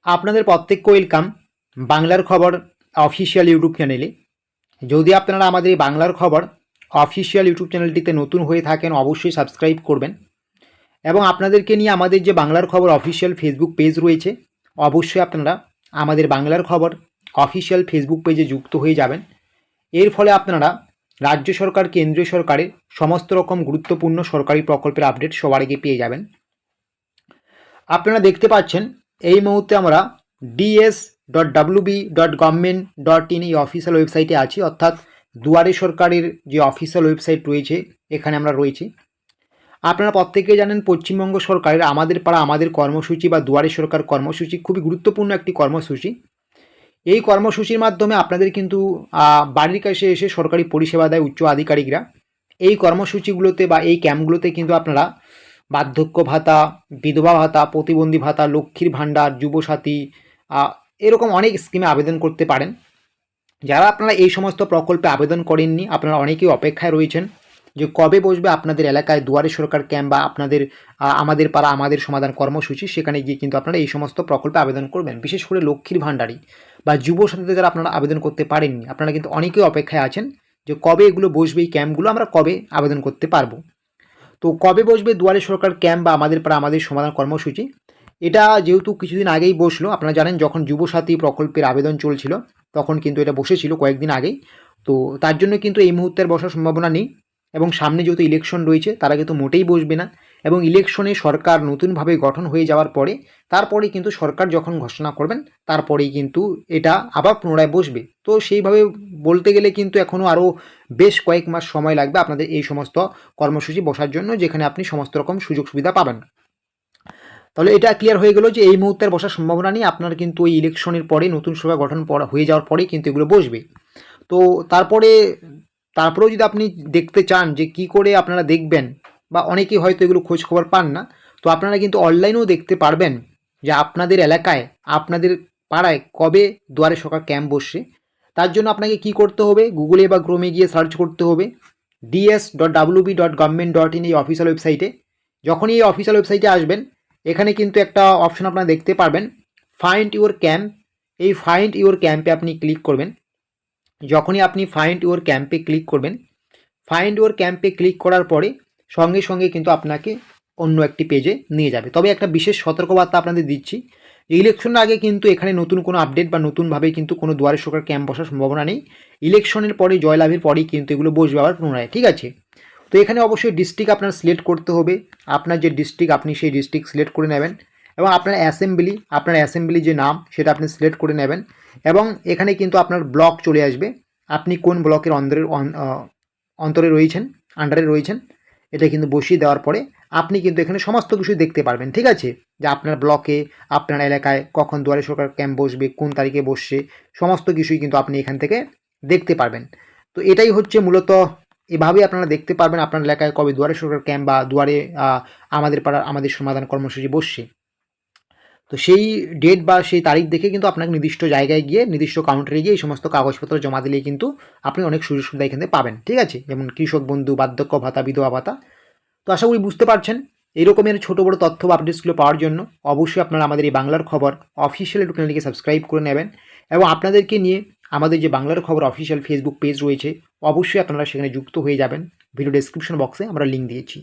আপনাদের প্রত্যেককে ওয়েলকাম বাংলার খবর অফিসিয়াল ইউটিউব চ্যানেলে। যদি আপনারা আমাদের এই বাংলার খবর অফিসিয়াল ইউটিউব চ্যানেলটিতে নতুন হয়ে থাকেন অবশ্যই সাবস্ক্রাইব করবেন এবং আপনাদেরকে নিয়ে আমাদের যে বাংলার খবর অফিসিয়াল ফেসবুক পেজ রয়েছে অবশ্যই আপনারা আমাদের বাংলার খবর অফিসিয়াল ফেসবুক পেজে যুক্ত হয়ে যাবেন। এর ফলে আপনারা রাজ্য সরকার কেন্দ্রীয় সরকারের সমস্ত রকম গুরুত্বপূর্ণ সরকারি প্রকল্পের আপডেট সবার আগে পেয়ে যাবেন। আপনারা দেখতে পাচ্ছেন এই মুহূর্তে আমরা ds.wb.government.in এই অফিসিয়াল ওয়েবসাইটে আছি, অর্থাৎ দুয়ারে সরকারের যে অফিসিয়াল ওয়েবসাইট রয়েছে এখানে আমরা রয়েছি। আপনারা প্রত্যেকেই জানেন পশ্চিমবঙ্গ সরকারের আমাদের পাড়া আমাদের কর্মসূচি বা দুয়ারে সরকার কর্মসূচি খুবই গুরুত্বপূর্ণ একটি কর্মসূচি। এই কর্মসূচির মাধ্যমে আপনাদের কিন্তু বাড়ির কাছে এসে সরকারি পরিষেবা দেয় উচ্চ আধিকারিকরা। এই কর্মসূচিগুলোতে বা এই ক্যাম্পগুলোতে কিন্তু আপনারা বার্ধক্য ভাতা, বিধবা ভাতা, প্রতিবন্ধী ভাতা, লক্ষ্মীর ভাণ্ডার, যুবসাথী এরকম অনেক স্কিমে আবেদন করতে পারেন। যারা আপনারা এই সমস্ত প্রকল্পে আবেদন করেননি আপনারা অনেকেই অপেক্ষায় রয়েছেন যে কবে বসবে আপনাদের এলাকায় দুয়ারে সরকার ক্যাম্প বা আপনাদের আমাদের পাড়া আমাদের সমাধান কর্মসূচি, সেখানে গিয়ে কিন্তু আপনারা এই সমস্ত প্রকল্পে আবেদন করবেন। বিশেষ করে লক্ষ্মীর ভাণ্ডারী বা যুবসাথীতে যারা আপনারা আবেদন করতে পারেননি আপনারা কিন্তু অনেকেই অপেক্ষায় আছেন যে কবে এগুলো বসবে, এই ক্যাম্পগুলো আমরা কবে আবেদন করতে পারবো। তো কবে বসবে দুয়ারে সরকার ক্যাম্প বা আমাদের পাড়া আমাদের সমাধান কর্মসূচি, এটা যেহেতু কিছুদিন আগেই বসলো, আপনারা জানেন যখন যুবসাথী প্রকল্পের আবেদন চলছিল তখন কিন্তু এটা বসেছিল কয়েকদিন আগেই। তো তার জন্য কিন্তু এই মুহূর্তের বসার সম্ভাবনা নেই এবং সামনে যেহেতু ইলেকশন রয়েছে তারা কিন্তু মোটেই বসবে না এবং ইলেকশনে সরকার নতুনভাবে গঠন হয়ে যাওয়ার পরে তারপরেই কিন্তু সরকার যখন ঘোষণা করবেন তারপরেই কিন্তু এটা আবার পুনরায় বসবে। তো সেইভাবে বলতে গেলে কিন্তু এখনও আরও বেশ কয়েক মাস সময় লাগবে আপনাদের এই সমস্ত কর্মসূচি বসার জন্য, যেখানে আপনি সমস্ত রকম সুযোগ সুবিধা পাবেন। তাহলে এটা ক্লিয়ার হয়ে গেল যে এই মুহূর্তের বসার সম্ভাবনা নেই, আপনার কিন্তু ওই ইলেকশনের পরে নতুন সরকার গঠন হয়ে যাওয়ার পরেই কিন্তু এগুলো বসবে। তো তারপরেও যদি আপনি দেখতে চান যে কি করে আপনারা দেখবেন বা অনেকেই হয়তো এগুলো খোঁজ খবর পান না, তো আপনারা কিন্তু অনলাইনেও দেখতে পারবেন যে আপনাদের এলাকায় আপনাদের পাড়ায় কবে দুয়ারে সরকার ক্যাম্প বসছে। তার জন্য আপনাকে কি করতে হবে, গুগলে বা ক্রোমে গিয়ে সার্চ করতে হবে ds.wb.government.in এই অফিসিয়াল ওয়েবসাইটে। যখনই এই অফিসিয়াল ওয়েবসাইটে আসবেন এখানে কিন্তু একটা অপশন আপনারা দেখতে পারবেন ফাইন্ড ইউর ক্যাম্প। এই ফাইন্ড ইউর ক্যাম্পে আপনি ক্লিক করবেন। যখনই আপনি ফাইন্ড ইউর ক্যাম্পে ক্লিক করবেন, ফাইন্ড ইউর ক্যাম্পে ক্লিক করার পরে সঙ্গে সঙ্গে কিন্তু আপনাকে অন্য একটি পেজে নিয়ে যাবে। তবে একটা বিশেষ সতর্কবার্তা আপনাদের দিচ্ছি যে ইলেকশনের আগে কিন্তু এখানে নতুন কোনো আপডেট বা নতুনভাবে কিন্তু কোনো দুয়ারে সরকার ক্যাম্প বসার সম্ভাবনা নেই। ইলেকশনের পরে জয়লাভের পরেই কিন্তু এগুলো বসবে আবার পুনরায়, ঠিক আছে। তো এখানে অবশ্যই ডিস্ট্রিক্ট আপনার সিলেক্ট করতে হবে, আপনার যে ডিস্ট্রিক্ট আপনি সেই ডিস্ট্রিক্ট সিলেক্ট করে নেবেন এবং আপনার অ্যাসেম্বলি যে নাম সেটা আপনি সিলেক্ট করে নেবেন এবং এখানে কিন্তু আপনার ব্লক চলে আসবে, আপনি কোন ব্লকের আন্ডারে রয়েছেন এটা কিন্তু বসিয়ে দেওয়ার পরে আপনি কিন্তু এখানে সমস্ত কিছু দেখতে পারবেন, ঠিক আছে। যে আপনার ব্লকে আপনার এলাকায় কখন দুয়ারে সরকার ক্যাম্প বসবে, কোন তারিখে বসছে, সমস্ত কিছুই কিন্তু আপনি এখান থেকে দেখতে পারবেন। তো এটাই হচ্ছে মূলত, এভাবেই আপনারা দেখতে পারবেন আপনার এলাকায় কবে দুয়ারে সরকার ক্যাম্প বা দুয়ারে আমাদের পাড়ার আমাদের সমাধান কর্মসূচি বসছে। তো সেই ডেট বা সেই তারিখ দেখে কিন্তু আপনাকে নির্দিষ্ট জায়গায় গিয়ে নির্দিষ্ট কাউন্টারে গিয়ে এই সমস্ত কাগজপত্র জমা দিলেই কিন্তু আপনি অনেক সুযোগ সুবিধা এখান থেকে পাবেন, ঠিক আছে। যেমন কৃষক বন্ধু, বার্ধক্য ভাতা, বিধবা ভাতা। তো আশা করি বুঝতে পারছেন। এই রকমের ছোটো বড়ো তথ্য বা আপডেটসগুলো পাওয়ার জন্য অবশ্যই আপনারা আমাদের এই বাংলার খবর অফিসিয়াল ইউটিউব চ্যানেলটিকে সাবস্ক্রাইব করে নেবেন এবং আপনাদেরকে নিয়ে আমাদের যে বাংলার খবর অফিসিয়াল ফেসবুক পেজ রয়েছে অবশ্যই আপনারা সেখানে যুক্ত হয়ে যাবেন। ভিডিও ডেসক্রিপশন বক্সে আমরা লিঙ্ক দিয়েছি।